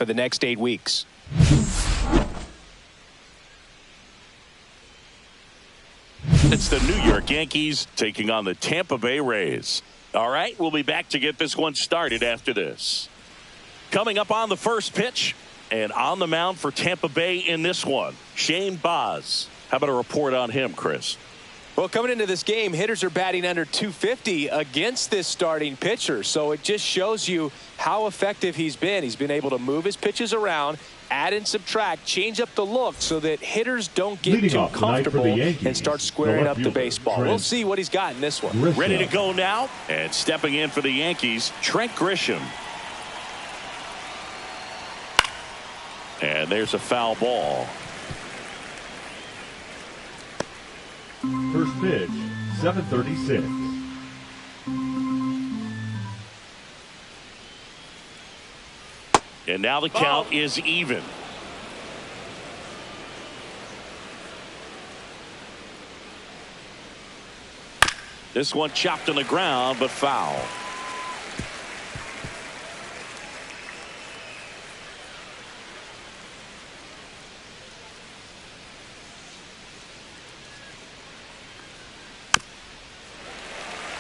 for the next 8 weeks. It's the New York Yankees taking on the Tampa Bay Rays. All right, we'll be back to get this one started after this. Coming up on the first pitch and on the mound for Tampa Bay in this one, Shane Baz. How about a report on him, Chris? Well, coming into this game, hitters are batting under 250 against this starting pitcher. So it just shows you how effective he's been. He's been able to move his pitches around, add and subtract, change up the look so that hitters don't get too comfortable and start squaring up the baseball. We'll see what he's got in this one. Ready to go now, and stepping in for the Yankees, Trent Grisham. And there's a foul ball. First pitch, 7:36. And now the count is even. This one chopped on the ground, but foul.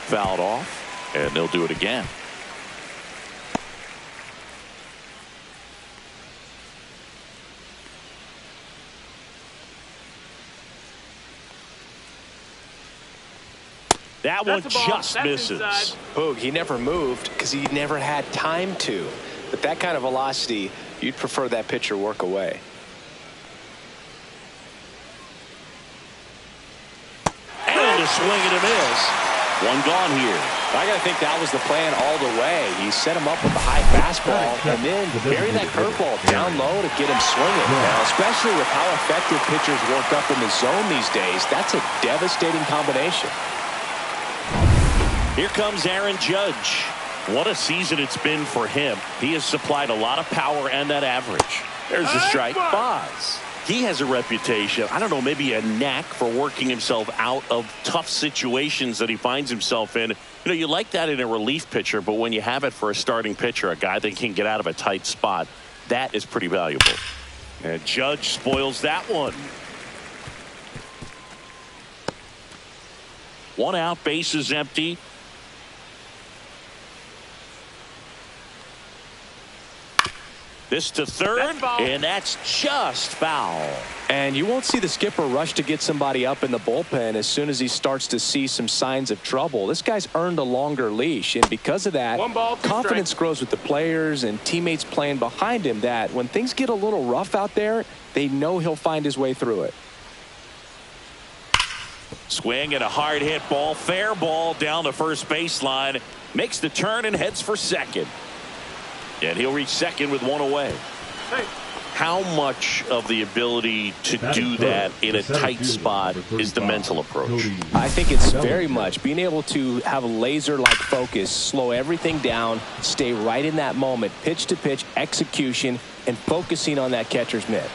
Fouled off, and they'll do it again. That one just misses. Boog, he never moved because he never had time to. But that kind of velocity, you'd prefer that pitcher work away. And a swing and a miss. One gone here. I got to think that was the plan all the way. He set him up with a high fastball and then bury that curveball down low to get him swinging. Now, especially with how effective pitchers work up in the zone these days, that's a devastating combination. Here comes Aaron Judge. What a season it's been for him. He has supplied a lot of power and that average. There's the strike. Baz. He has a reputation, I don't know, maybe a knack for working himself out of tough situations that he finds himself in. You know, you like that in a relief pitcher, but when you have it for a starting pitcher, a guy that can get out of a tight spot, that is pretty valuable. And Judge spoils that one. One out, base is empty. This to third, and that's just foul. And you won't see the skipper rush to get somebody up in the bullpen as soon as he starts to see some signs of trouble. This guy's earned a longer leash, and because of that, confidence grows with the players and teammates playing behind him, that when things get a little rough out there, they know he'll find his way through it. Swing and a hard hit ball, fair ball down the first baseline, makes the turn and heads for second. And he'll reach second with one away. How much of the ability to do that in a tight spot is the mental approach? I think it's very much being able to have a laser-like focus, slow everything down, stay right in that moment, pitch to pitch execution, and focusing on that catcher's mitt.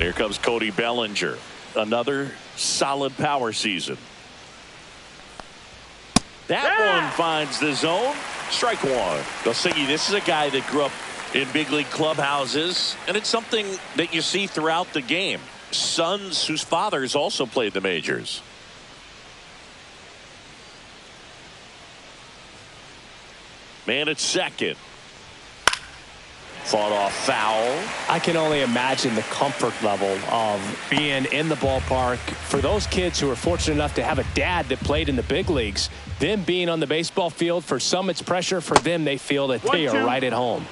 Here comes Cody Bellinger. Another solid power season. That one finds the zone. Strike one. Gosigi, this is a guy that grew up in big league clubhouses, and it's something that you see throughout the game. Sons whose fathers also played the majors. Man at second. Fought off foul. I can only imagine the comfort level of being in the ballpark. For those kids who are fortunate enough to have a dad that played in the big leagues, them being on the baseball field, for some it's pressure. For them, they feel that they are right at home.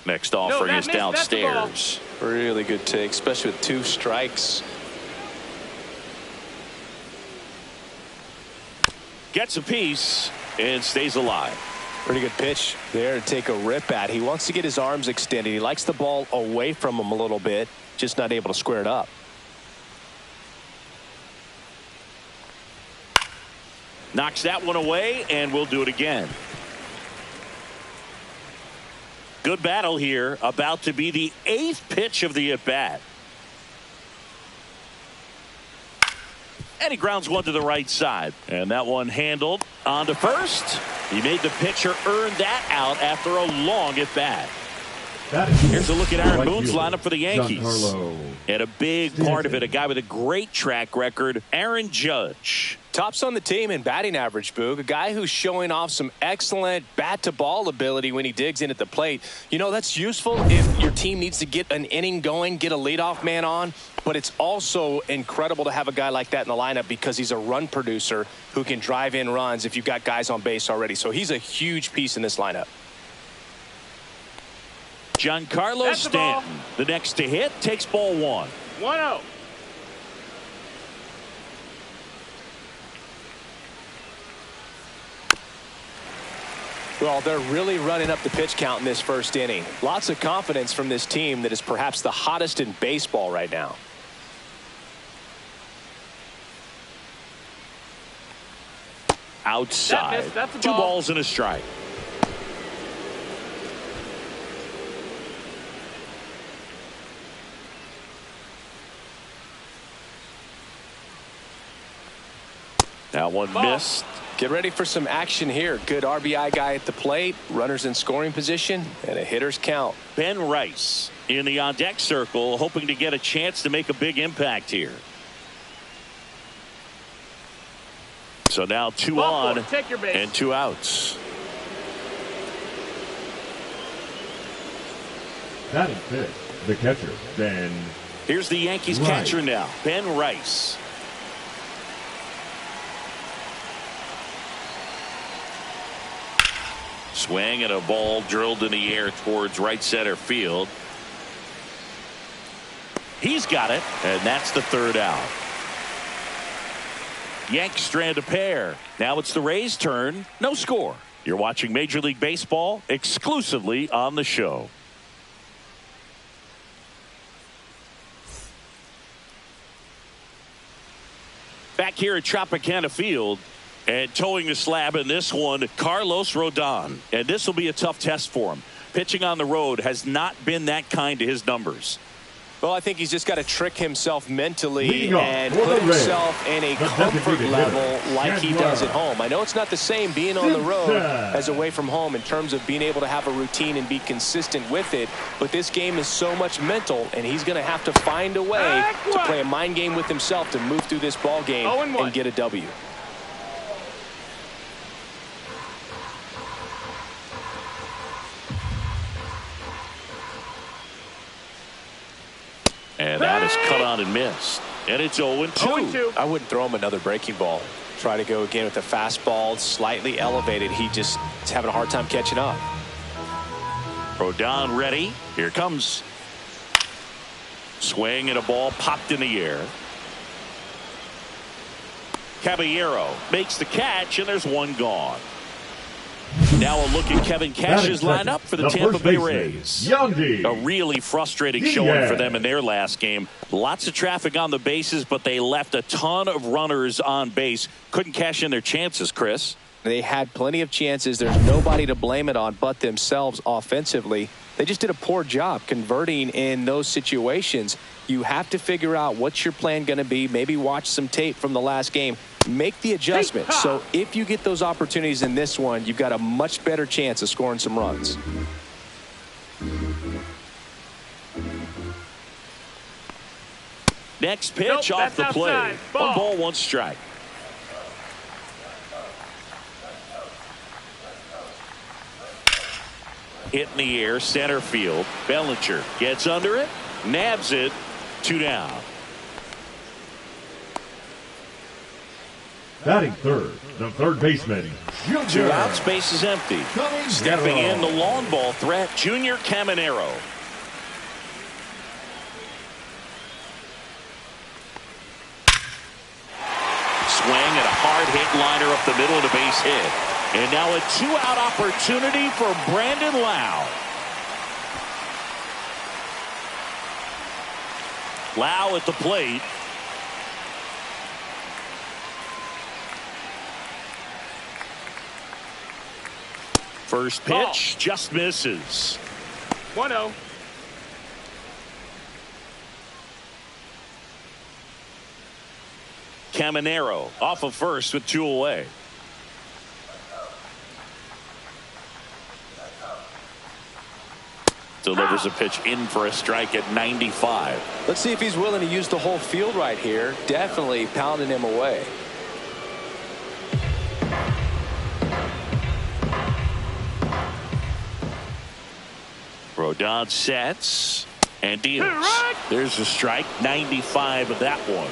Next offering is downstairs. Really good take, especially with 2 strikes. Gets a piece and stays alive. Pretty good pitch there to take a rip at. He wants to get his arms extended. He likes the ball away from him a little bit, just not able to square it up. Knocks that one away, and we'll do it again. Good battle here. About to be the 8th pitch of the at-bat. And he grounds one to the right side. And that one handled on to first. He made the pitcher earn that out after a long at-bat. Here's a look at Aaron Boone's lineup for the Yankees. And a big part of it, a guy with a great track record, Aaron Judge. Tops on the team in batting average, Boog. A guy who's showing off some excellent bat-to-ball ability when he digs in at the plate. You know, that's useful if your team needs to get an inning going, get a leadoff man on. But it's also incredible to have a guy like that in the lineup because he's a run producer who can drive in runs if you've got guys on base already. So he's a huge piece in this lineup. Giancarlo Stanton, the next to hit, takes ball 1. 1-0. Well, they're really running up the pitch count in this first inning. Lots of confidence from this team that is perhaps the hottest in baseball right now. Outside. That's a 2 ball. balls and a strike. That one missed. Get ready for some action here. Good RBI guy at the plate. Runners in scoring position. And a hitter's count. Ben Rice in the on-deck circle, hoping to get a chance to make a big impact here. So now 2 on Take your base. and 2 outs. Batting fifth, the catcher, Ben. Here's the Yankees catcher now, Ben Rice. Swing and a ball drilled in the air towards right center field. He's got it, and that's the 3rd out. Yanks strand a pair. Now it's the Rays' turn. No score. You're watching Major League Baseball exclusively on the show. Back here at Tropicana Field. And towing the slab in this one, Carlos Rodon. And this will be a tough test for him. Pitching on the road has not been that kind to his numbers. Well, I think he's just got to trick himself mentally and put himself in a comfort level like he does at home. I know it's not the same being on the road as away from home in terms of being able to have a routine and be consistent with it. But this game is so much mental, and he's going to have to find a way to play a mind game with himself to move through this ball game and get a W. And that is cut on and missed. And it's 0-2. I wouldn't throw him another breaking ball. Try to go again with the fastball, slightly elevated. He just is having a hard time catching up. Rodon ready. Here comes. Swing and a ball popped in the air. Caballero makes the catch, and there's one gone. Now a look at Kevin Cash's lineup for the Tampa Bay Rays. A really frustrating showing for them in their last game. Lots of traffic on the bases, but they left a ton of runners on base. Couldn't cash in their chances, Chris. They had plenty of chances. There's nobody to blame it on but themselves offensively. They just did a poor job converting in those situations. You have to figure out what's your plan going to be. Maybe watch some tape from the last game. Make the adjustment. So if you get those opportunities in this one, you've got a much better chance of scoring some runs. Next pitch off the plate. 1 ball, 1 strike. Hit in the air, center field. Bellinger gets under it, nabs it, 2 down. Batting third, the third baseman, 2 outs, base is empty. Stepping in, the long ball threat, Junior Caminero. Swing and a hard hit liner up the middle of the base hit. And now a two-out opportunity for Brandon Lau. Lau at the plate. First pitch just misses. 1-0. Caminero off of first with 2 away. Delivers a pitch in for a strike at 95. Let's see if he's willing to use the whole field right here. Definitely pounding him away. Rodon sets and deals. There's a strike. 95 of that one.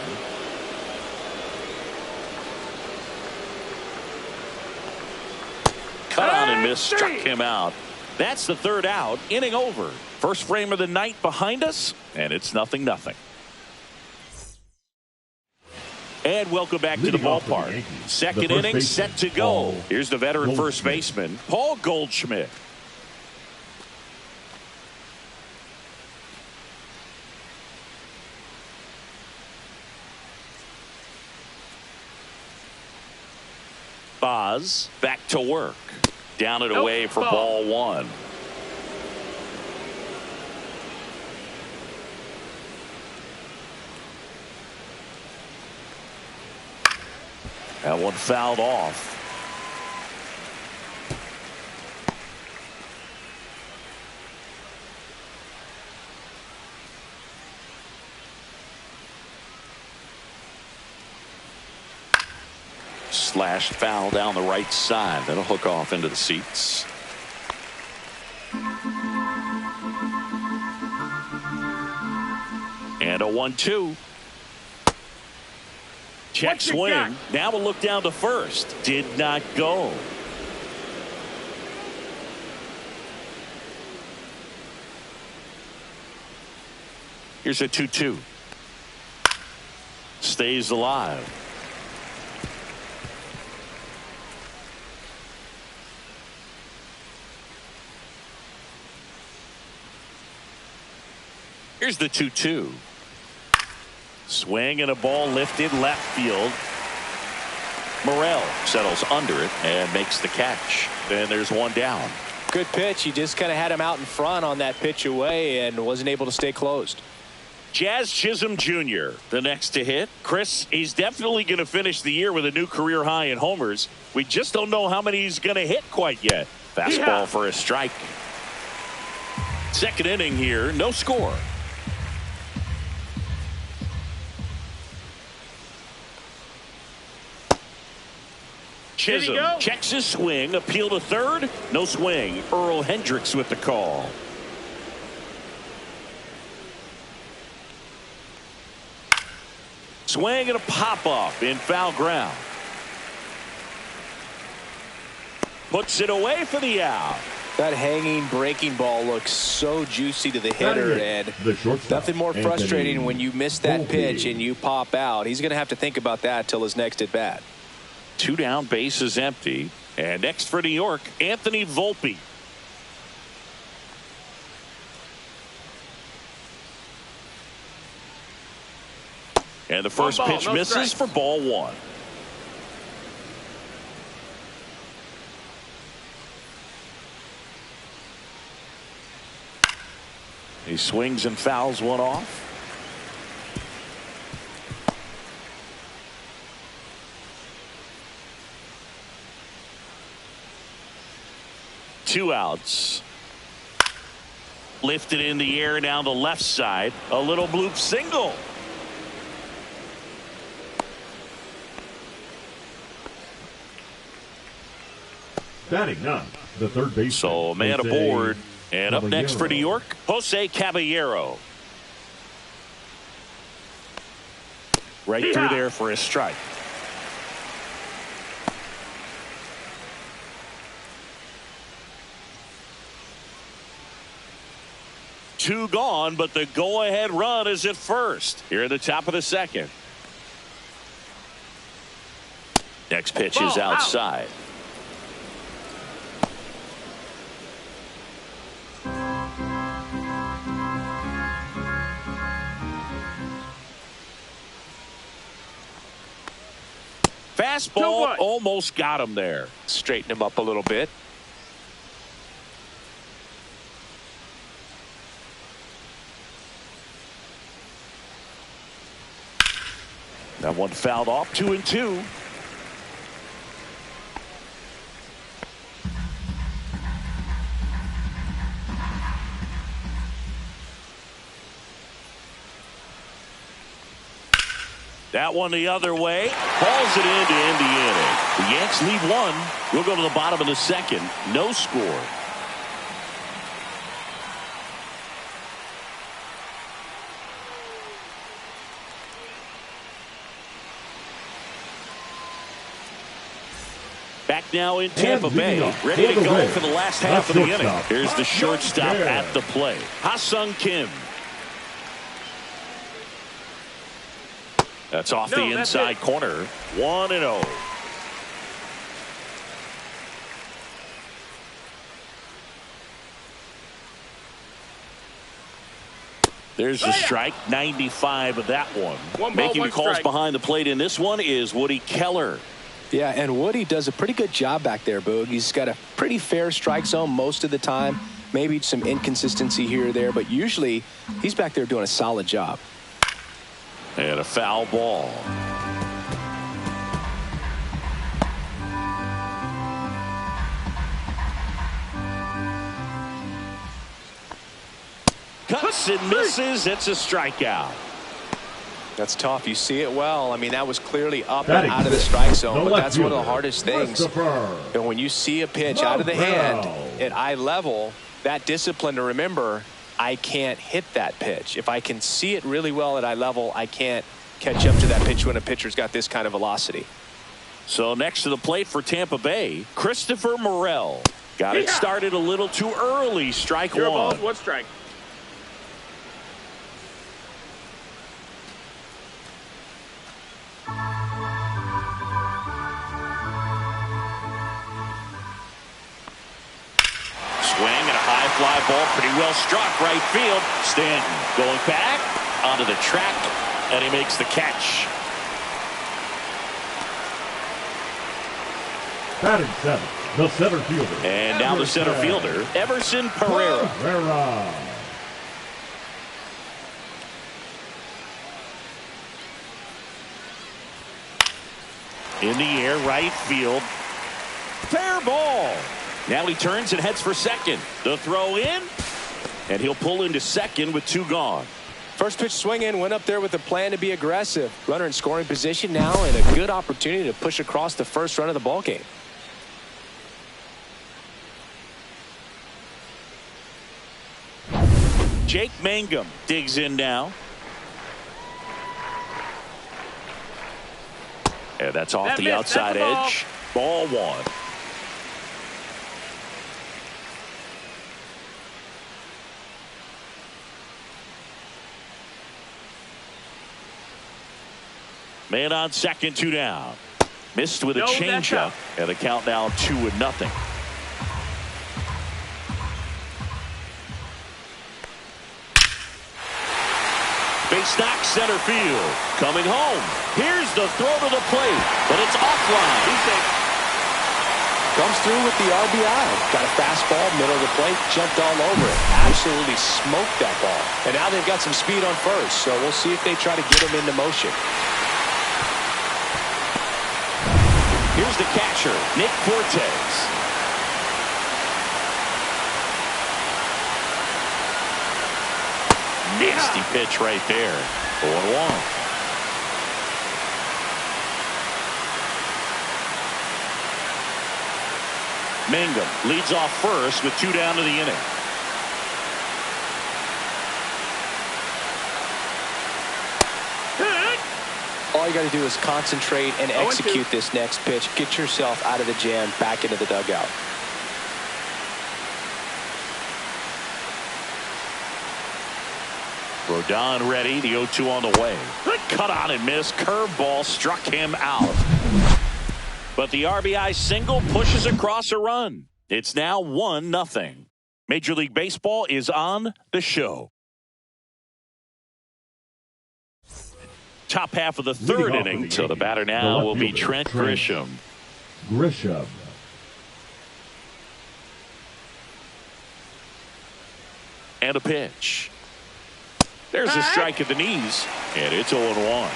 Cut on and missed. Struck him out. That's the 3rd out. Inning over. First frame of the night behind us, and it's 0-0. And welcome back to the ballpark. Second inning set to go. Here's the veteran first baseman, Paul Goldschmidt. Boz back to work. Down and away for ball 1. That one fouled off. Slashed foul down the right side. That'll hook off into the seats. And a 1-2. Check swing. Now we'll look down to first. Did not go. Here's a 2-2. Stays alive. Here's the 2-2. Swing and a ball lifted left field. Morel settles under it and makes the catch. And there's one down. Good pitch. He just kind of had him out in front on that pitch away and wasn't able to stay closed. Jazz Chisholm Jr. the next to hit. Chris, he's definitely going to finish the year with a new career high in homers. We just don't know how many he's going to hit quite yet. Fastball for a strike. Second inning here, no score. Chisholm checks his swing. Appeal to third. No swing. Earl Hendricks with the call. Swing and a pop-up in foul ground. Puts it away for the out. That hanging breaking ball looks so juicy to the hitter, and nothing more frustrating when you miss that pitch and you pop out. He's going to have to think about that till his next at bat. 2 down, base is empty. And next for New York, Anthony Volpe. And the first pitch misses for ball 1. He swings and fouls one off. Two outs. Lifted in the air down the left side. A little bloop single. Batting none, the third base. So a man aboard. And up next for New York, Jose Caballero. Right through there for a strike. Two gone, but the go-ahead run is at first. Here at the top of the second. Next pitch is outside. Fastball almost got him there. Straighten him up a little bit. That one fouled off. 2-2. That one the other way. Hauls it in to end the inning. The Yanks lead one. We'll go to the bottom of the second. No score. Back now in Tampa Bay, ready to go for the last half of the inning. Here's the shortstop at the plate, Ha-Sung Kim. That's off the inside corner. 1-0. There's the strike. 95 of that one. Making the calls behind the plate in this one is Woody Keller. Yeah, and Woody does a pretty good job back there, Boog. He's got a pretty fair strike zone most of the time. Maybe some inconsistency here or there, but usually he's back there doing a solid job. And a foul ball. Cuts and misses. It's a strikeout. That's tough. You see it well. I mean, that was clearly up and out of the strike zone, but that's one of the hardest things. And when you see a pitch out of the hand at eye level, that discipline to remember, I can't hit that pitch. If I can see it really well at eye level, I can't catch up to that pitch when a pitcher's got this kind of velocity. So next to the plate for Tampa Bay, Christopher Morel. Got it started a little too early. Strike one. Balls, one strike. Fly ball pretty well struck right field. Stanton going back onto the track, and he makes the catch. Batting seventh, the center fielder. And now the center fielder, Everson Pereira. In the air, right field. Fair ball. Now he turns and heads for second. The throw in, and he'll pull into second with two gone. First pitch swinging, went up there with a plan to be aggressive. Runner in scoring position now, and a good opportunity to push across the first run of the ball game. Jake Mangum digs in now. And that's off the outside edge. Ball one. Man on second, two down. Missed with a changeup, and the count now 2-0. Base knock center field. Coming home. Here's the throw to the plate, but it's offline. Comes through with the RBI. Got a fastball, middle of the plate, jumped all over it. Absolutely smoked that ball. And now they've got some speed on first, so we'll see if they try to get him into motion. Here's the catcher, Nick Fortes. Nasty pitch right there. 0-1. Mangum leads off first with two down to the inning. All you got to do is concentrate and execute this next pitch. Get yourself out of the jam, back into the dugout. Rodon ready. The 0-2 on the way. Cut on and miss. Curveball struck him out. But the RBI single pushes across a run. It's now 1-0. Major League Baseball is on the show. Top half of the third inning. So the batter now will be Trent Grisham. And a pitch. There's a strike at the knees, and it's 0-1.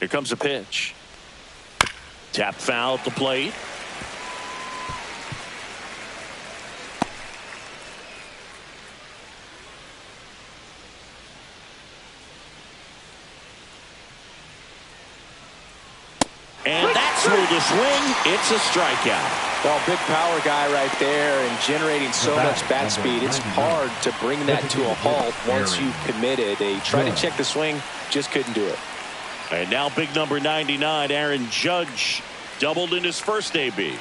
Here comes a pitch. Tap foul at the plate. And that's through the swing. It's a strikeout. Well, big power guy right there and generating so much bat speed. It's hard to bring that to a halt once you've committed. They tried to check the swing, just couldn't do it. And now big number 99, Aaron Judge, doubled in his first AB.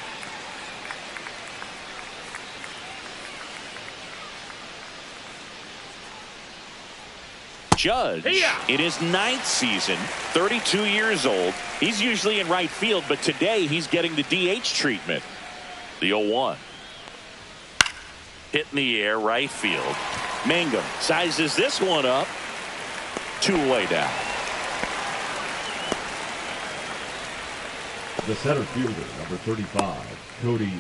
Judge in his 9th season, 32 years old. He's usually in right field, but today he's getting the DH treatment. The 0-1. Hit in the air, right field. Mangum sizes this one up. 2 away down. The center fielder, number 35, Cody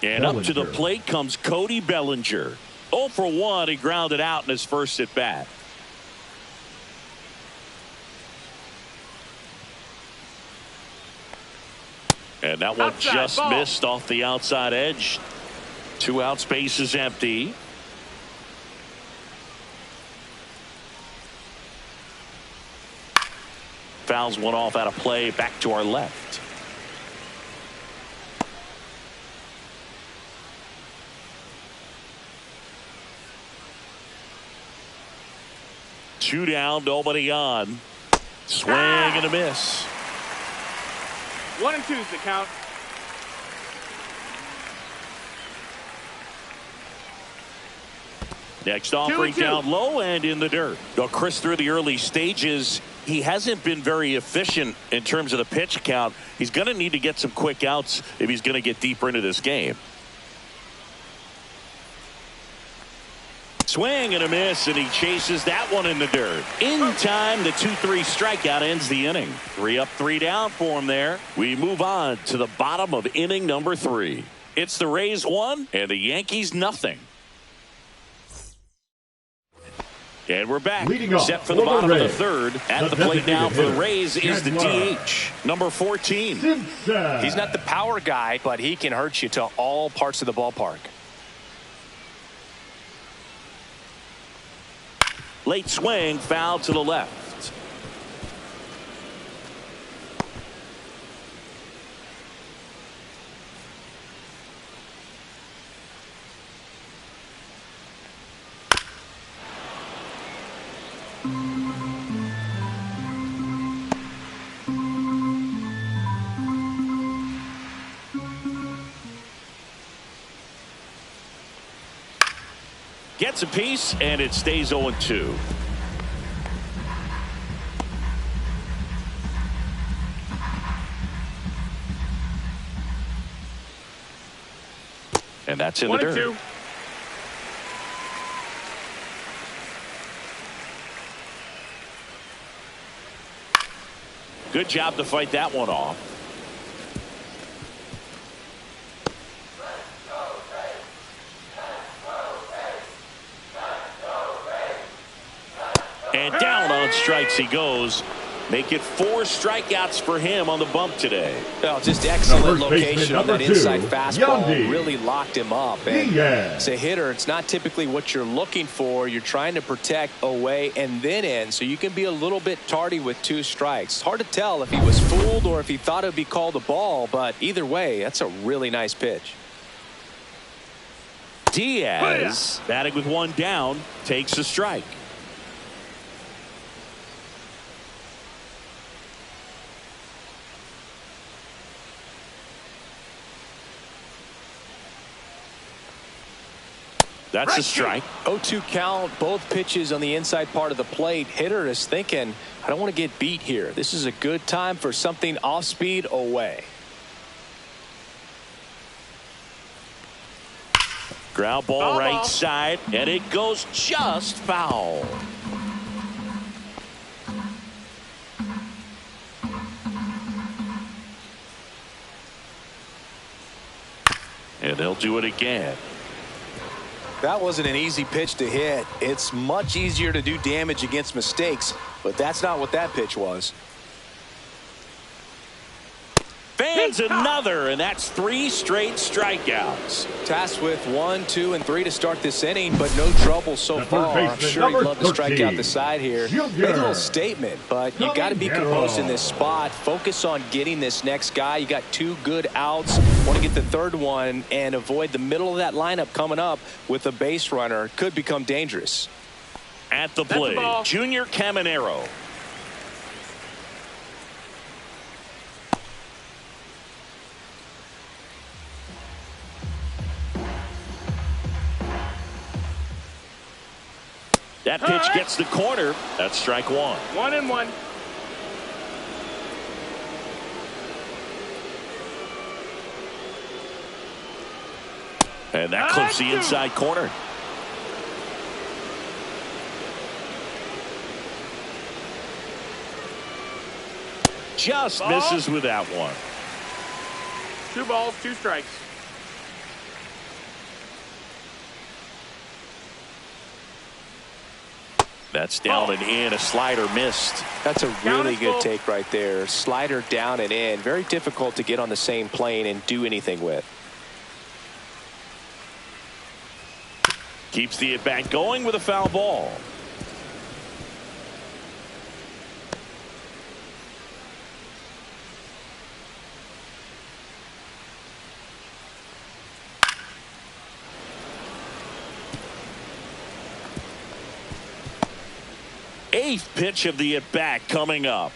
And Bellinger. up to the plate comes Cody Bellinger. 0 for 1. He grounded out in his first at bat. And that one Outside just ball. missed off the outside edge. 2 out, space is empty. Fouls one off out of play, back to our left. Two down, nobody on. Swing and a miss. 1 and 2's the count. Next offering 2-2. down low and in the dirt. Well, Chris, through the early stages, he hasn't been very efficient in terms of the pitch count. He's going to need to get some quick outs if he's going to get deeper into this game. Swing and a miss, and he chases that one in the dirt. In time, the 2-3 strikeout ends the inning. 3 up, 3 down for him there. We move on to the bottom of inning number 3. It's the Rays 1 and the Yankees nothing. And we're back. Set for the bottom of the third. At the plate now for the Rays is the DH, number 14. He's not the power guy, but he can hurt you to all parts of the ballpark. Late swing, foul to the left. Gets a piece, and it stays 0-2. And that's in the dirt. 1 and 2. Good job to fight that one off. And down on strikes he goes. Make it 4 strikeouts for him on the bump today. Well, just excellent Number baseman, location on number that 2, inside fastball. Yandy. Really locked him up. And Yeah. as a hitter, it's not typically what you're looking for. You're trying to protect away and then in, so you can be a little bit tardy with 2 strikes. It's hard to tell if he was fooled or if he thought it would be called a ball, but either way, that's a really nice pitch. Diaz, batting with 1 down, takes a strike. That's a strike. 0-2 count, both pitches on the inside part of the plate. Hitter is thinking, I don't want to get beat here. This is a good time for something off speed away. Ground ball right side, and it goes just foul. And they'll do it again. That wasn't an easy pitch to hit. It's much easier to do damage against mistakes, but that's not what that pitch was. Fans another, and that's 3 straight strikeouts. Tasked with 1, 2, and 3 to start this inning, but no trouble so far. I'm sure he'd love to strike out the side here. Make a little statement, but you got to be composed in this spot. Focus on getting this next guy. You got 2 good outs. Want to get the 3rd one and avoid the middle of that lineup coming up with a base runner. Could become dangerous. At the plate, Junior Caminero. That pitch gets the corner. That's strike 1. 1-1. And that clips the inside corner. Just misses with that one. 2 balls, 2 strikes. That's down and in. A slider missed. That's a really good take right there. Slider down and in. Very difficult to get on the same plane and do anything with. Keeps the at-bat going with a foul ball. Eighth pitch of the at-bat coming up.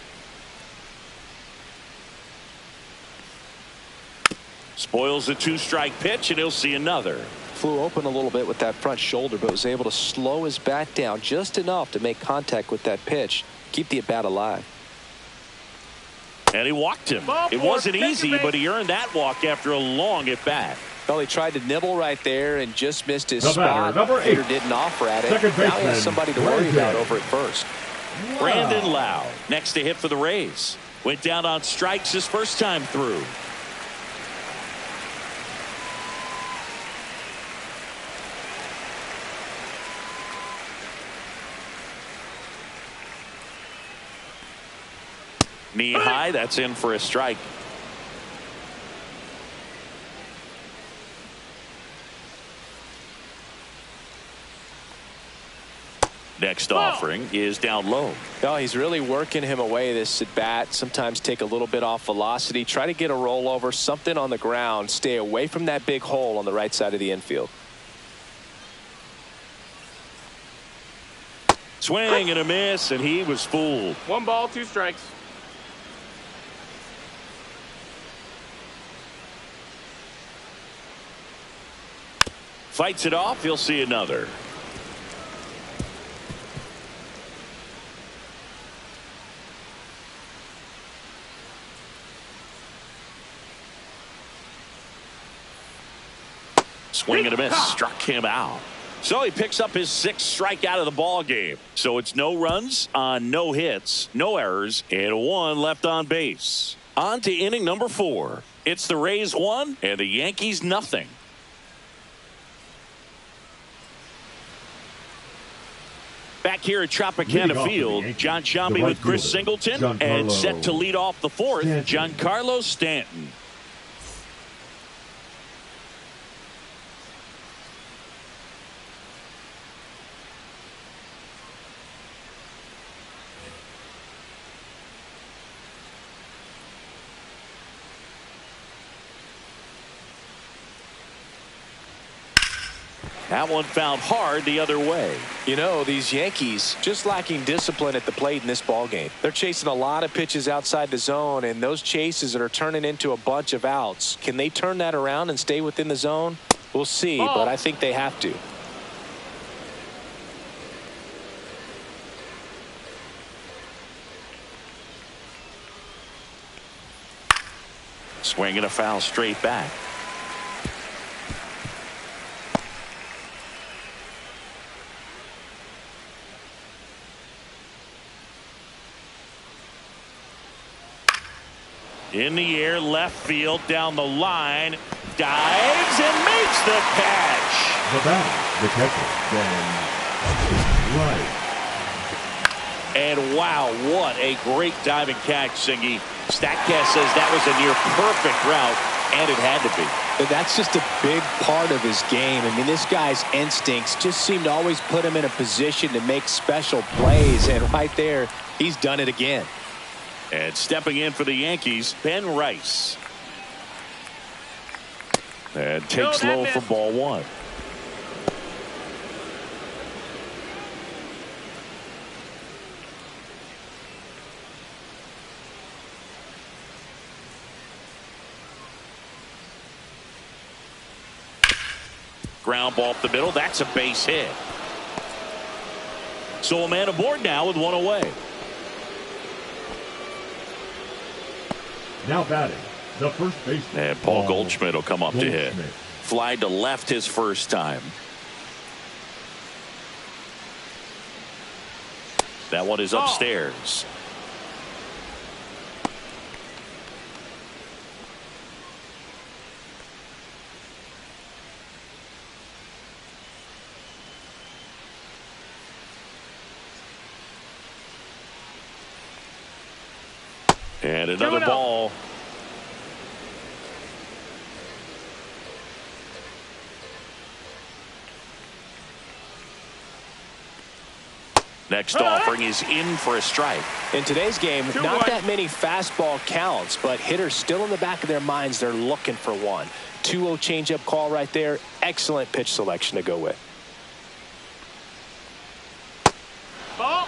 Spoils the 2-strike pitch, and he'll see another. Flew open a little bit with that front shoulder, but was able to slow his bat down just enough to make contact with that pitch. Keep the at-bat alive. And he walked him. It wasn't easy, but he earned that walk after a long at-bat. Well, he tried to nibble right there and just missed his spot. Hitter didn't offer at it. Now he has somebody to worry about over at first. Brandon Lau, next to hit for the Rays. Went down on strikes his first time through. Knee high, that's in for a strike. Next offering is down low. No, he's really working him away this at bat. Sometimes take a little bit off velocity. Try to get a rollover, something on the ground. Stay away from that big hole on the right side of the infield. Swing and a miss, and he was fooled. 1 ball, 2 strikes. Fights it off. He'll see another. Swing and a miss. Struck him out. So he picks up his 6th strikeout of the ball game. So it's no runs on no hits, no errors, and 1 left on base. On to inning number 4. It's the Rays 1 and the Yankees nothing. Back here at Tropicana Field, John Shambi with Chris Singleton, and set to lead off the 4th, Giancarlo Stanton. That one found hard the other way. You know, these Yankees just lacking discipline at the plate in this ball game. They're chasing a lot of pitches outside the zone, and those chases that are turning into a bunch of outs. Can they turn that around and stay within the zone? We'll see, but I think they have to. Swing and a foul straight back. In the air, left field, down the line, dives and makes the catch. The batter, the catcher, then right. And wow, what a great diving catch, Singy. StatCast says that was a near perfect route, and it had to be. But that's just a big part of his game. I mean, this guy's instincts just seem to always put him in a position to make special plays, and right there, he's done it again. And stepping in for the Yankees, Ben Rice. And takes low for ball one. Ground ball up the middle. That's a base hit. So a man aboard now with one away. Now batting, the first baseman. And Paul Goldschmidt will come up to hit. Fly to left his first time. That one is upstairs. And another ball. Next offering is in for a strike. In today's game, not that many fastball counts, but hitters still in the back of their minds, they're looking for one. 2-0 changeup call right there. Excellent pitch selection to go with. Ball.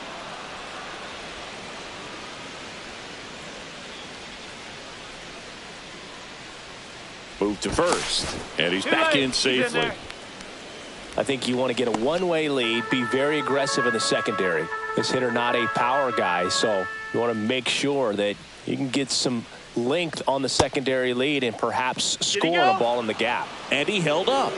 Move to first, and he's back in safely. I think you want to get a one-way lead, be very aggressive in the secondary. This hitter not a power guy, so you want to make sure that you can get some length on the secondary lead and perhaps score a ball in the gap. And he held up.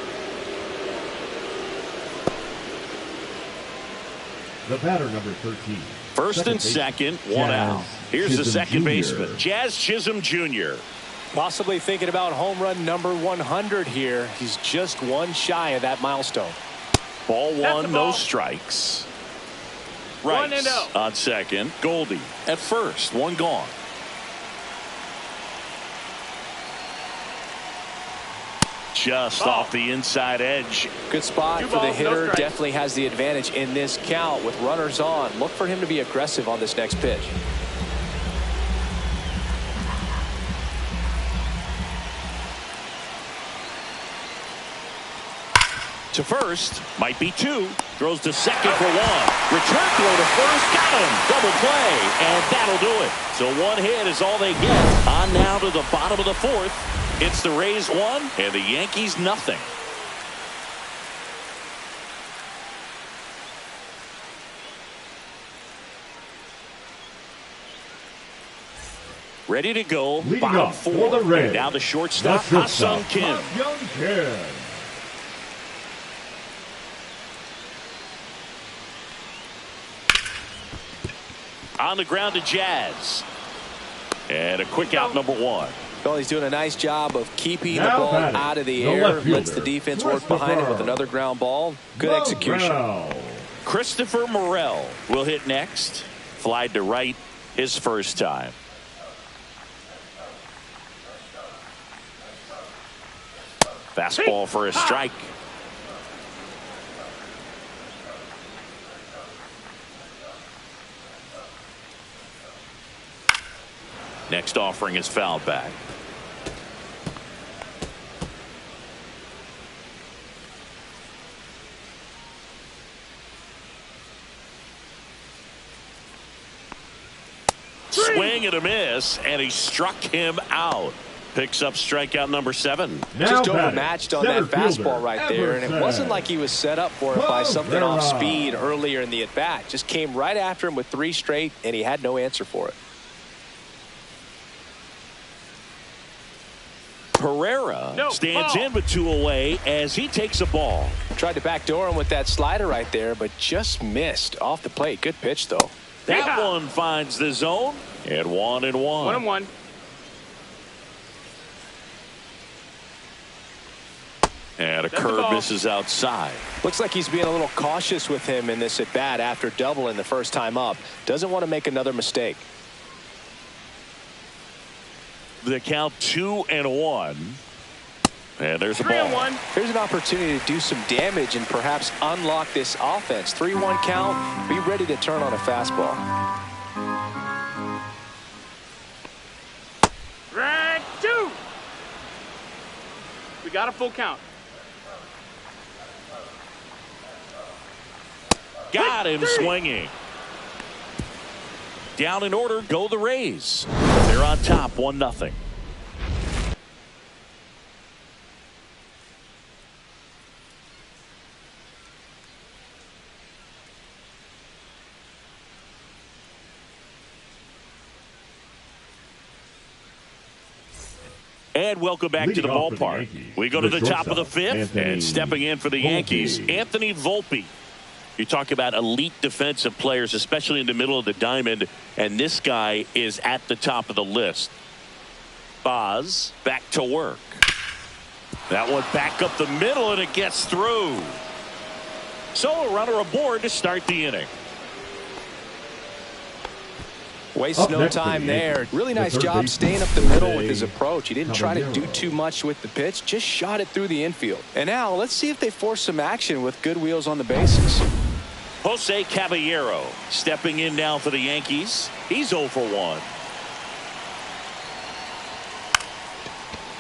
The batter, number 13. First and second, one out. Here's the second baseman, Jazz Chisholm Jr. Possibly thinking about home run number 100 here. He's just one shy of that milestone. Ball one, no strikes. Rice on second. Goldie at first. One gone. Just off the inside edge. Good spot for the hitter. Definitely has the advantage in this count with runners on. Look for him to be aggressive on this next pitch. To first, might be two. Throws to second for one. Return throw to first, got him. Double play, and that'll do it. So one hit is all they get. On now to the bottom of the fourth. It's the Rays 1 and the Yankees nothing. Ready to go. Leading Bottom up four. For the Rays. Now the shortstop, Ha-Sung Kim. On the ground to Jazz. And a quick out, number one. Well, he's doing a nice job of keeping the ball out of the air. Lets the defense work behind it with another ground ball. Good execution. Christopher Morel will hit next. Flied to right his first time. Fastball for a strike. Next offering is fouled back. Swing and a miss, and he struck him out. Picks up strikeout number 7. Just overmatched on that fastball right there, and it wasn't like he was set up for it by something off speed earlier in the at-bat. Just came right after him with 3 straight, and he had no answer for it. Pereira stands in with 2 away as he takes a ball. Tried to backdoor him with that slider right there, but just missed off the plate. Good pitch, though. That one finds the zone, and 1-1. 1-1. And a That's curve misses outside. Looks like he's being a little cautious with him in this at bat after doubling the first time up. Doesn't want to make another mistake. The count 2-1. And there's a ball. 3-1. Here's an opportunity to do some damage and perhaps unlock this offense. 3-1 count. Be ready to turn on a fastball. Strike 2. We got a full count. Got him swinging. Down in order go the Rays. They're on top 1-0. And welcome back to the ballpark. We go to the top of the fifth, and stepping in for the Yankees, Anthony Volpe. You talk about elite defensive players, especially in the middle of the diamond, and this guy is at the top of the list. Boz back to work. That one back up the middle, and it gets through. So a runner aboard to start the inning. Wastes no time there. Really nice job staying up the middle with his approach. He didn't try to do too much with the pitch, just shot it through the infield. And now let's see if they force some action with good wheels on the bases. Jose Caballero stepping in now for the Yankees. He's 0 for 1.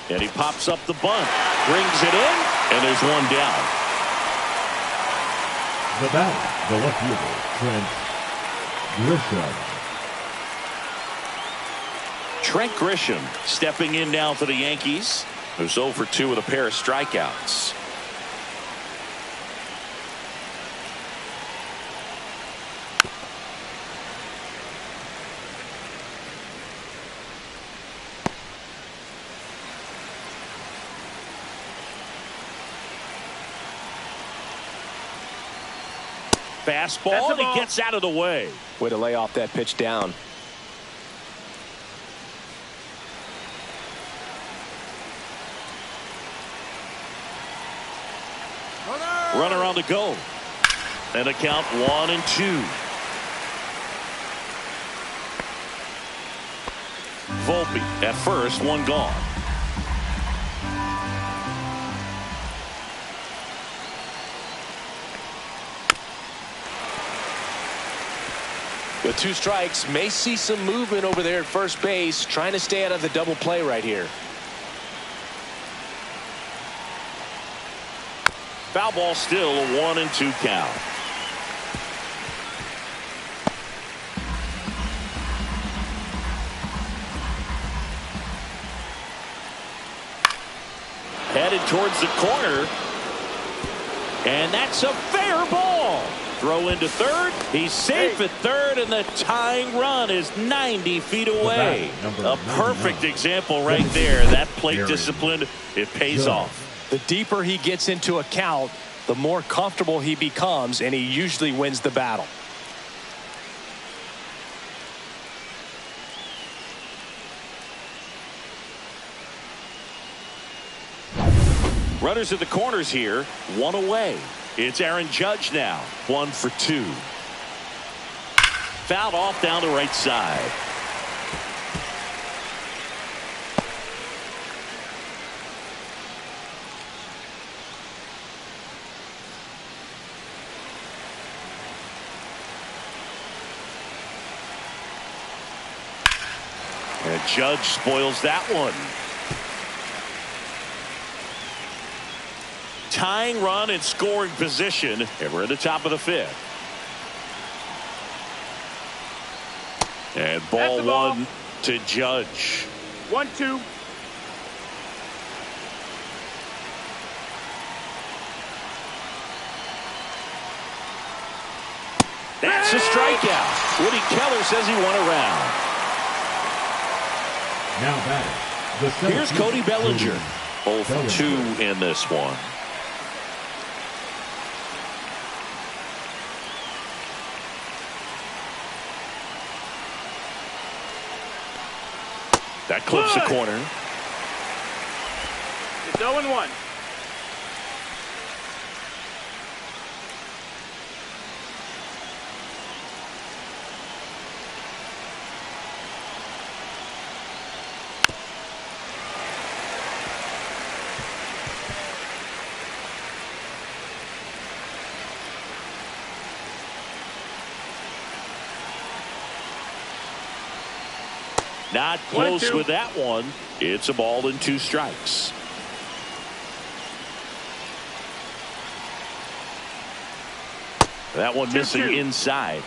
And he pops up the bunt, brings it in, and there's one down. The batter, the left fielder, Trent Grisham. Trent Grisham stepping in now for the Yankees, who's 0 for 2 with a pair of strikeouts. Fastball, and he gets out of the way. Way to lay off that pitch down. Runner on the go. And a count 1-2. Volpe at first, one gone. With 2 strikes, may see some movement over there at first base, trying to stay out of the double play right here. Foul ball, still a 1-2 count. Headed towards the corner. And that's a fair ball. Throw into third. He's safe at third, and the tying run is 90 feet away. A perfect example right there. That plate discipline, it pays off. The deeper he gets into a count, the more comfortable he becomes, and he usually wins the battle. Runners at the corners here, one away. It's Aaron Judge now, 1 for 2. Fouled off down the right side. And Judge spoils that one. Tying run in scoring position, and we're at the top of the 5th. And ball 1 to Judge. 1-2. That's a strikeout. Woody Keller says he won a round. Now batting. Here's Cody Bellinger. 0 for 2 in this one. That clips the corner. It's 0-1. Not close 1-2. with that one. It's a ball and 2 strikes. That one missing 2-2. inside.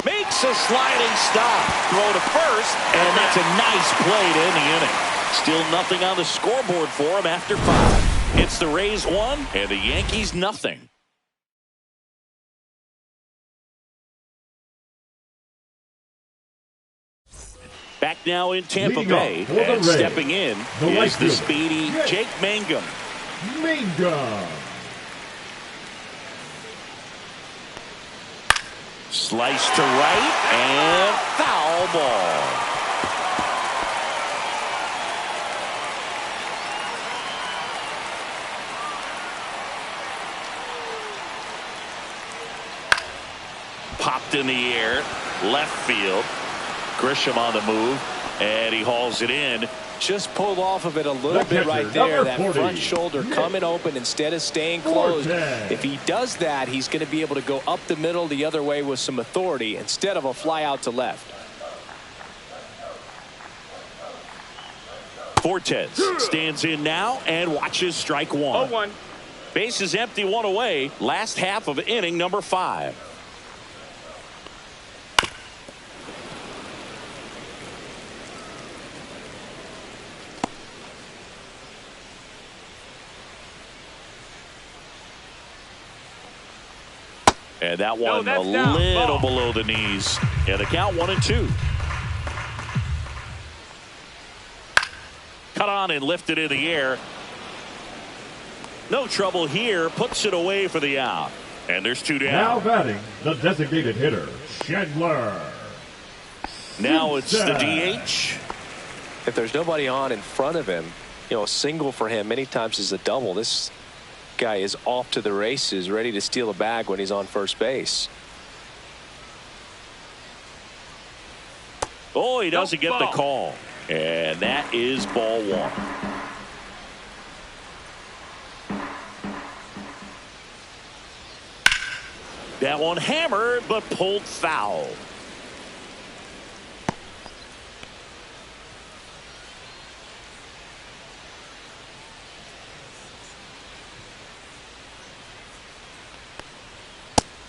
Makes a sliding stop. Throw to first, and that's a nice play to end the inning. Still nothing on the scoreboard for him after 5. It's the Rays 1 and the Yankees nothing. Back now in Tampa Bay, and stepping in is the speedy Jake Mangum. Slice to right, and foul ball. Popped in the air, left field. Grisham on the move, and he hauls it in. Just pulled off of it a little bit right there. That front shoulder coming open instead of staying closed. If he does that, he's going to be able to go up the middle the other way with some authority instead of a fly out to left. Fortes stands in now and watches strike 1. 0-1. Base is empty, 1 away. Last half of inning number 5. And that one a little below the knees. And the count 1-2. Cut on and lifted in the air. No trouble here. Puts it away for the out. And there's 2 down. Now batting the designated hitter, Chandler. Now it's the DH. If there's nobody on in front of him, you know, a single for him many times is a double. This guy is off to the races, ready to steal a bag when he's on first base. Oh, he doesn't get the call. And that is ball 1. That one hammered, but pulled foul.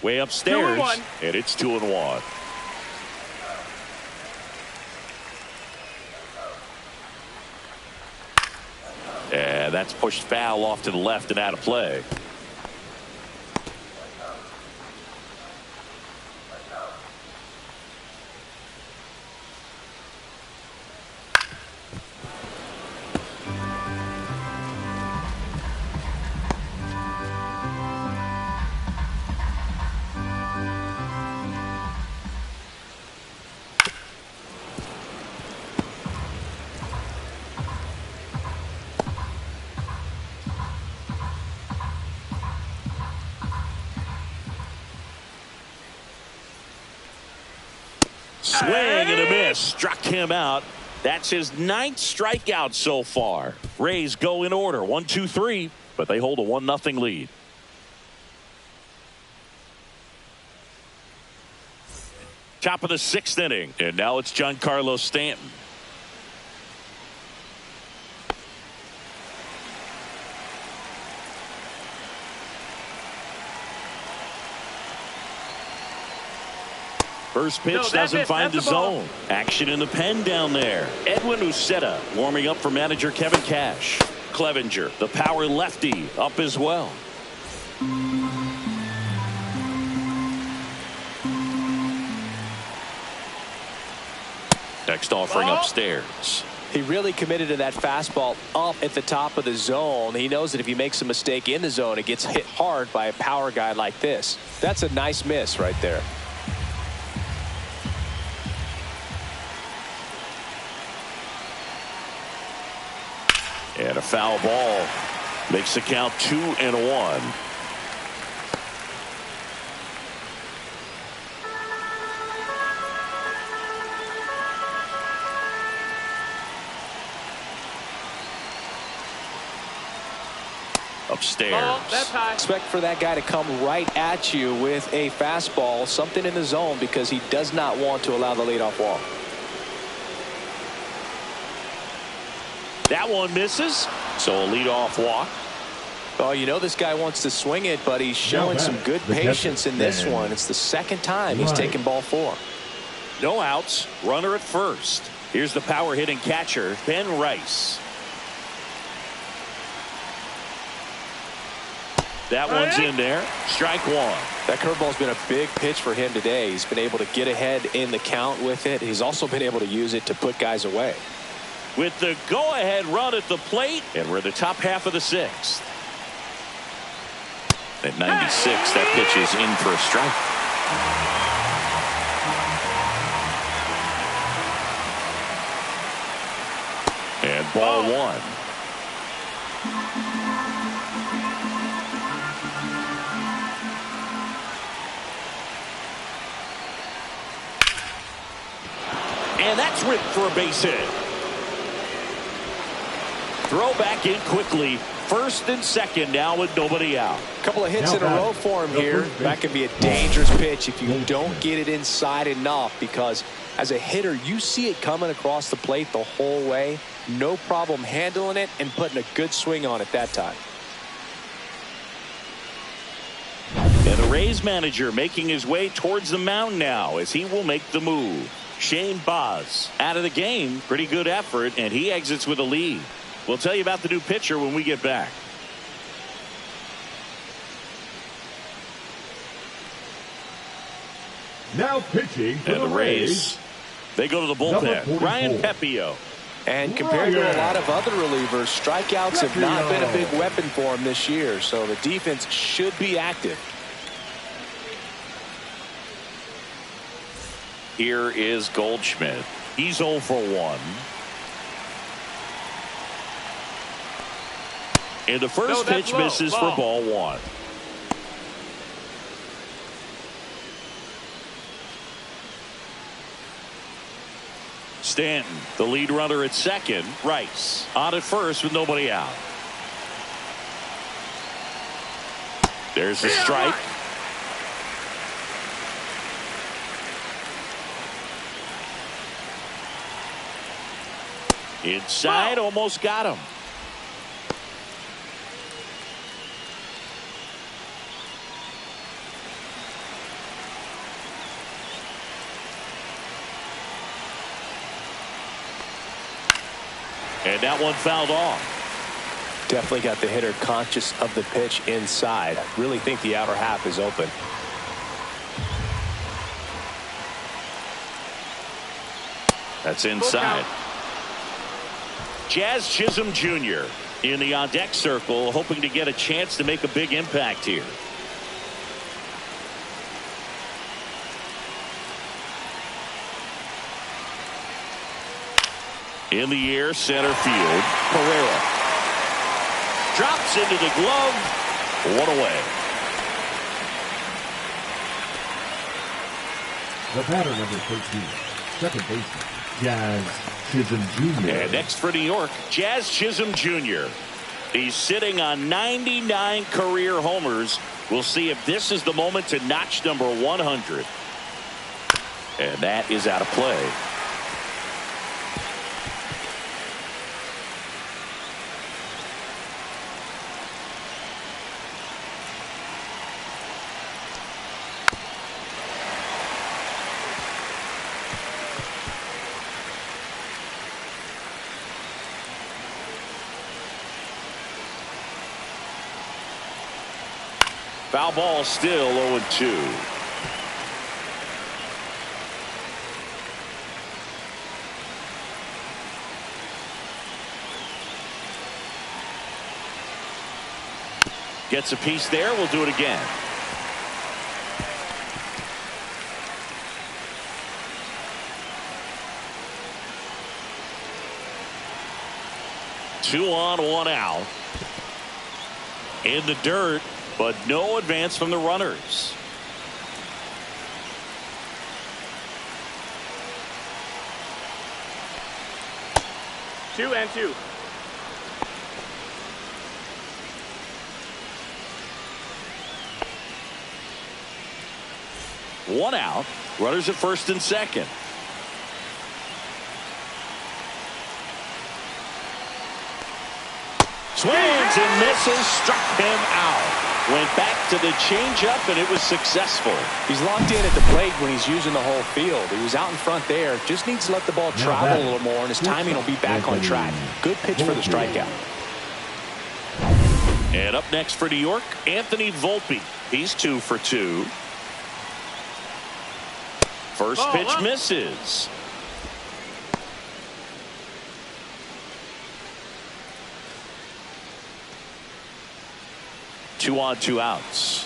Way upstairs, 2-1. and it's 2-1. And that's pushed foul off to the left and out of play. Swing and a miss. Struck him out. That's his 9th strikeout so far. Rays go in order. 1-2-3. But they hold a 1-0 lead. Top of the 6th inning. And now it's Giancarlo Stanton. First pitch doesn't find the zone. Action in the pen down there. Edwin Uceta warming up for manager Kevin Cash. Clevenger, the power lefty, up as well. Next offering upstairs. He really committed to that fastball up at the top of the zone. He knows that if he makes a mistake in the zone, it gets hit hard by a power guy like this. That's a nice miss right there. And a foul ball makes the count 2-1. upstairs. Ball, that's high. Expect for that guy to come right at you with a fastball, something in the zone, because he does not want to allow the leadoff walk. That one misses, so a leadoff walk. Oh, you know this guy wants to swing it, but he's showing some good patience in this one. It's the second time he's taken ball 4. No outs, runner at first. Here's the power hitting catcher, Ben Rice. That one's in there. Strike 1. That curveball's been a big pitch for him today. He's been able to get ahead in the count with it. He's also been able to use it to put guys away. With the go-ahead run at the plate, and we're in the top half of the 6th. At 96, that pitch is in for a strike. And ball 1. And that's ripped for a base hit. Throw back in quickly. First and second now with nobody out. A couple of hits in a row for him here. That can be a dangerous pitch if you don't get it inside enough, because as a hitter, you see it coming across the plate the whole way. No problem handling it and putting a good swing on it that time. And the Rays manager making his way towards the mound now as he will make the move. Shane Baz out of the game. Pretty good effort, and he exits with a lead. We'll tell you about the new pitcher when we get back. Now pitching for And the Rays, they go to the bullpen. Ryan Pepio. And compared to a lot of other relievers, strikeouts have not been a big weapon for him this year, so the defense should be active. Here is Goldschmidt. He's 0 for 1. And the first pitch misses for ball 1. Stanton, the lead runner at second. Rice on at first with nobody out. There's the strike. Inside, almost got him. And that one fouled off. Definitely got the hitter conscious of the pitch inside. I really think the outer half is open. That's inside. Jazz Chisholm Jr. in the on-deck circle, hoping to get a chance to make a big impact here. In the air, center field. Pereira drops into the glove. One away. The batter, number 13, second baseman, Jazz Chisholm Jr. And next for New York, Jazz Chisholm Jr. He's sitting on 99 career homers. We'll see if this is the moment to notch number 100. And that is out of play. Foul ball, still 0-2. Gets a piece there. We'll do it again. Two on, one out. In the dirt, but no advance from the runners. 2-2. One out. Runners at first and second. Swings and misses. Struck him out. Went back to the changeup, and it was successful. He's locked in at the plate when he's using the whole field. He was out in front there. Just needs to let the ball travel a little more, and his timing will be back on track. Good pitch for the strikeout. And up next for New York, Anthony Volpe. He's 2 for 2. First pitch misses. Two on, 2 outs.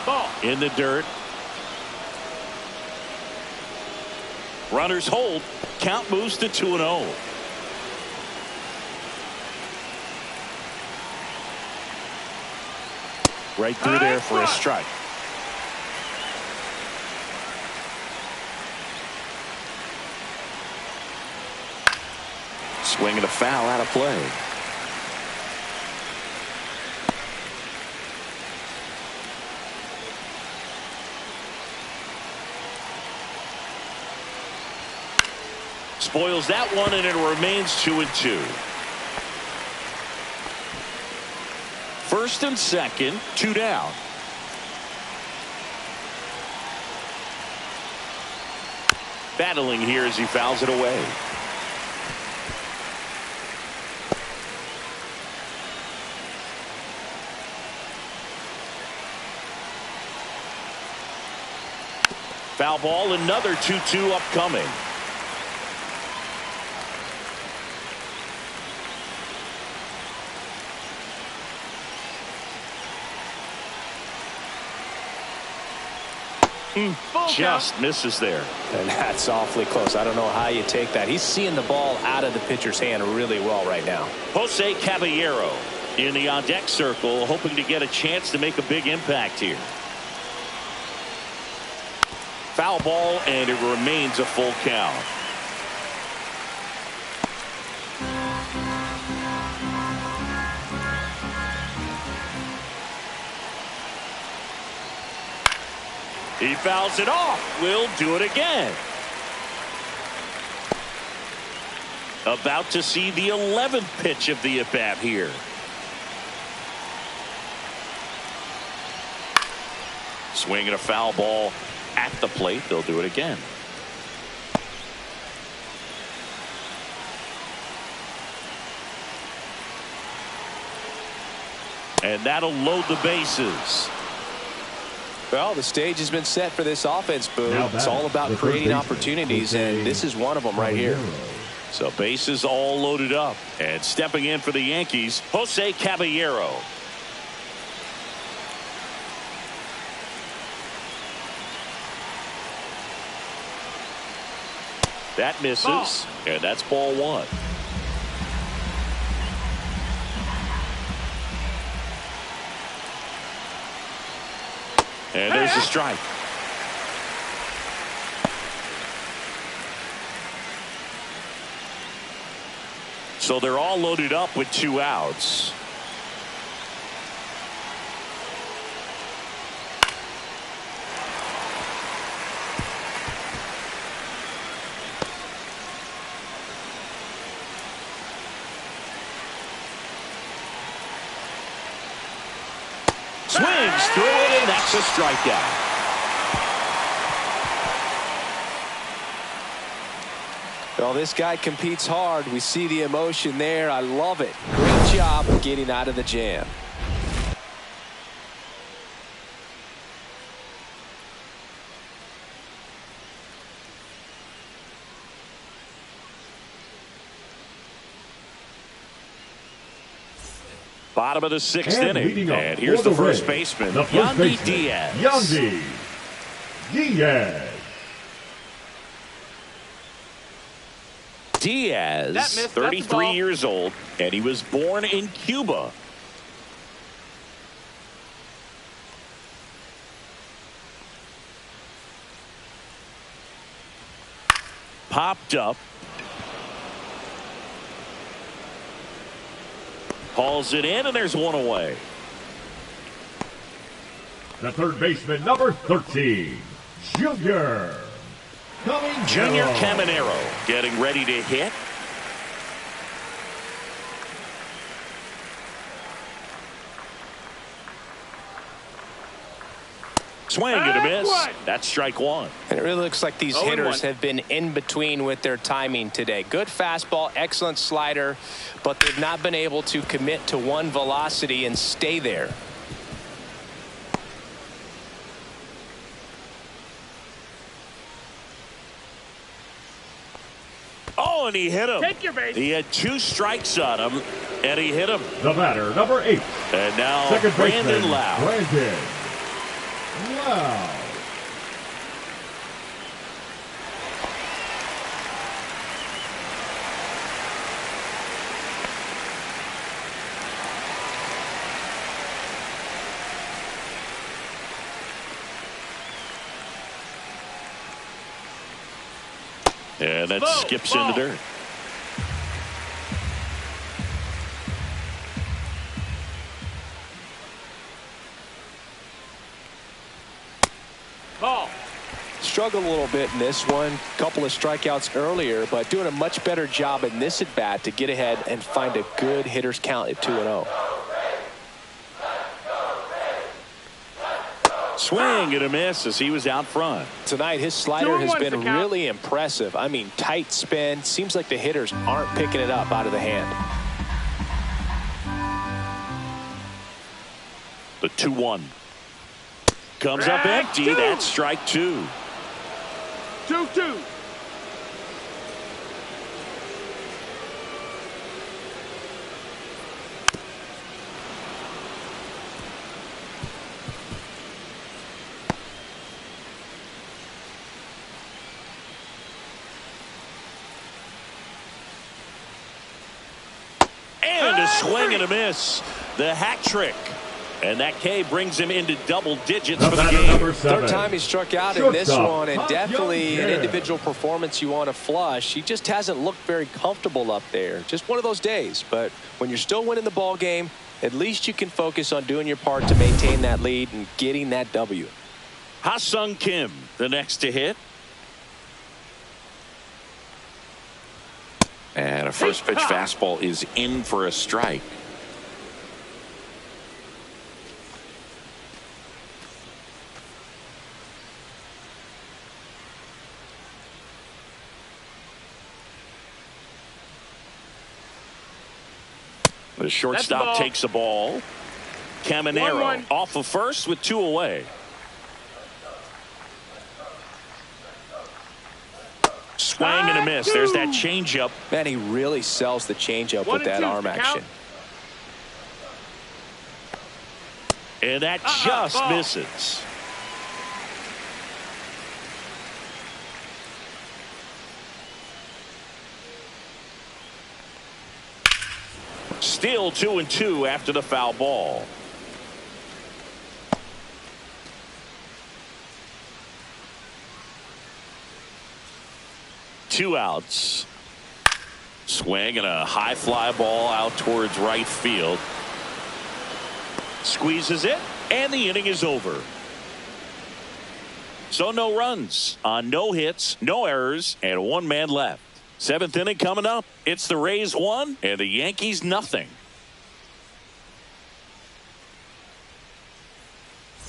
Ball. In the dirt. Runners hold. Count moves to 2-0. Right through there for a strike. Swing and a foul out of play. Spoils that one, and it remains 2-2. First and second, 2 down. Battling here as he fouls it away. Foul ball, another 2-2 upcoming. Just misses there. And that's awfully close. I don't know how you take that. He's seeing the ball out of the pitcher's hand really well right now. Jose Caballero in the on-deck circle, hoping to get a chance to make a big impact here. Foul ball, and it remains a full count. He fouls it off. Will do it again. About to see the 11th pitch of the at-bat here. Swinging a foul ball at the plate. They'll do it again. And that'll load the bases. Well, the stage has been set for this offense, Boone. It's all about creating opportunities, and this is one of them right here. So bases all loaded up. And stepping in for the Yankees, Jose Caballero. That misses, and that's ball 1. And there's a strike. So they're all loaded up with 2 outs. Swings through it, and that's a strikeout. Well, this guy competes hard. We see the emotion there. I love it. Great job of getting out of the jam. Bottom of the 6th inning. And here's the first baseman, Yandy Diaz. Yandy Diaz. Diaz, 33 years old, and he was born in Cuba. Popped up. Hauls it in, and there's one away. The third baseman, number 13, Junior Caminero getting ready to hit. Swing and a miss. That's strike one. And it really looks like these hitters have been in between with their timing today. Good fastball, excellent slider, but they've not been able to commit to one velocity and stay there. Oh, and he hit him. Take your base. He had 2 strikes on him, and he hit him. The batter, number 8. And now Second Brandon baseman, Lau. Brandon Lau. And that skips in the dirt. Ball. Struggled a little bit in this one. Couple of strikeouts earlier, but doing a much better job in this at bat to get ahead and find a good hitter's count at 2-0. Swing and a miss as he was out front. Tonight his slider has been really impressive. I mean, tight spin. Seems like the hitters aren't picking it up out of the hand. The 2-1 comes up empty. That's strike 2. 2-2. And a swing and a miss. The hat trick. And that K brings him into double digits for the game. Third time he struck out in this one, and definitely an individual performance you want to flush. He just hasn't looked very comfortable up there. Just one of those days. But when you're still winning the ball game, at least you can focus on doing your part to maintain that lead and getting that W. Ha-Sung Kim, the next to hit. And a first pitch fastball is in for a strike. The shortstop takes the ball. Caminero off of first with 2 away. Swing and a miss. There's that changeup. Man, he really sells the changeup with that arm action. And that just misses. Still 2-2 after the foul ball. Two outs. Swing and a high fly ball out towards right field. Squeezes it, and the inning is over. So no runs on no hits, no errors, and 1 man left. 7th inning coming up. It's the Rays 1 and the Yankees nothing.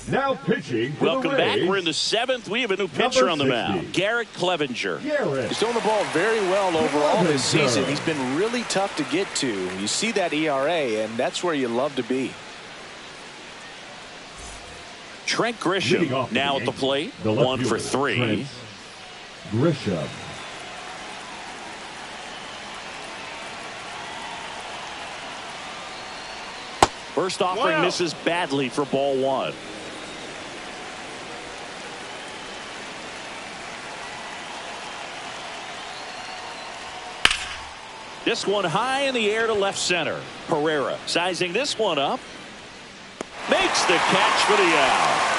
Now pitching for Welcome the back. Rays. We're in the 7th. We have a new pitcher on the mound. Garrett Clevenger. He's throwing the ball very well overall this season. He's been really tough to get to. You see that ERA, and that's where you love to be. Trent Grisham now at the plate. 1 for 3. Grisham. First offering misses badly for ball 1. This one high in the air to left center. Pereira sizing this one up. Makes the catch for the out.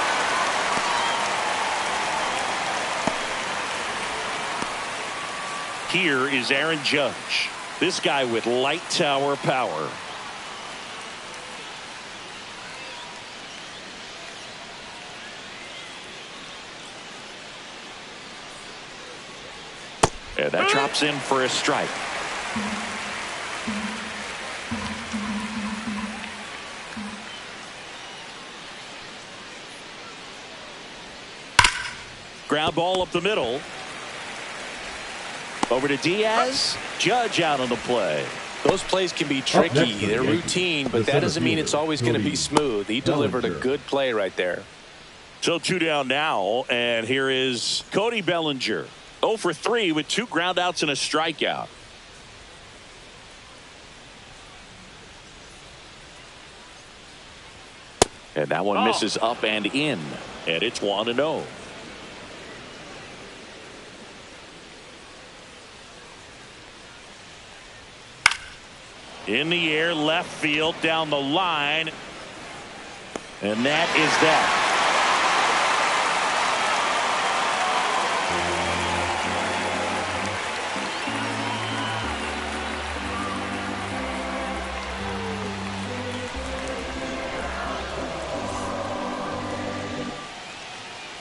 Here is Aaron Judge. This guy with light tower power. And that drops in for a strike. Ground ball up the middle. Over to Diaz. Judge out on the play. Those plays can be tricky. They're routine, but that doesn't mean it's always going to be smooth. He delivered a good play right there. So 2 down now, and here is Cody Bellinger. 0 for 3 with 2 ground outs and a strikeout. And that one misses up and in, and it's 1-0. In the air, left field, down the line. And that is that.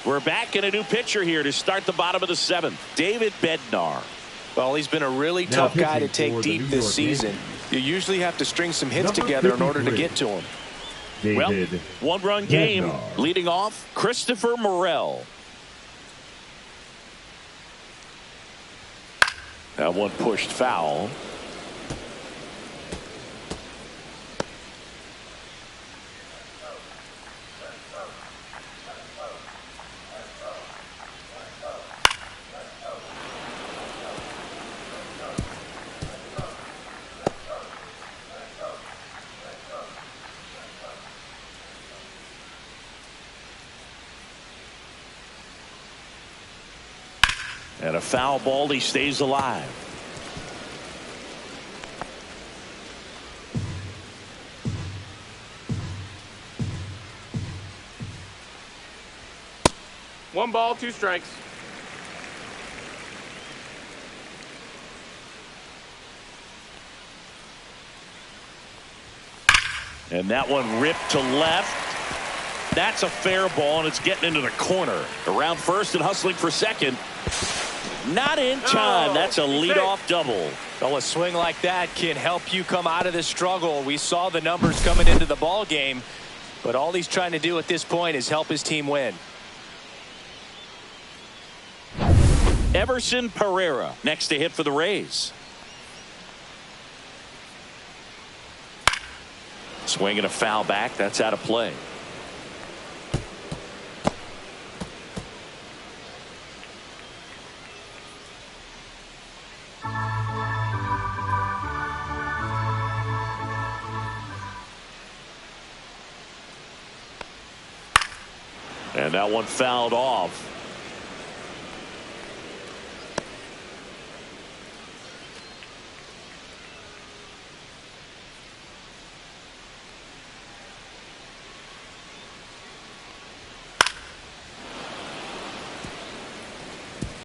We're back in a new pitcher here to start the bottom of the 7th. David Bednar. Well, he's been a really tough guy to take deep this season. You usually have to string some hits together in order to get to him. Well, 1-run game. Leading off, Christopher Morel. That one pushed foul. And a foul ball, he stays alive. One ball, 2 strikes. And that one ripped to left. That's a fair ball, and it's getting into the corner. Around first and hustling for second. Not in time. That's a leadoff double. Well, a swing like that can help you come out of this struggle. We saw the numbers coming into the ball game, but all he's trying to do at this point is help his team win. Everson Pereira next to hit for the Rays. Swinging a foul back. That's out of play. And that one fouled off.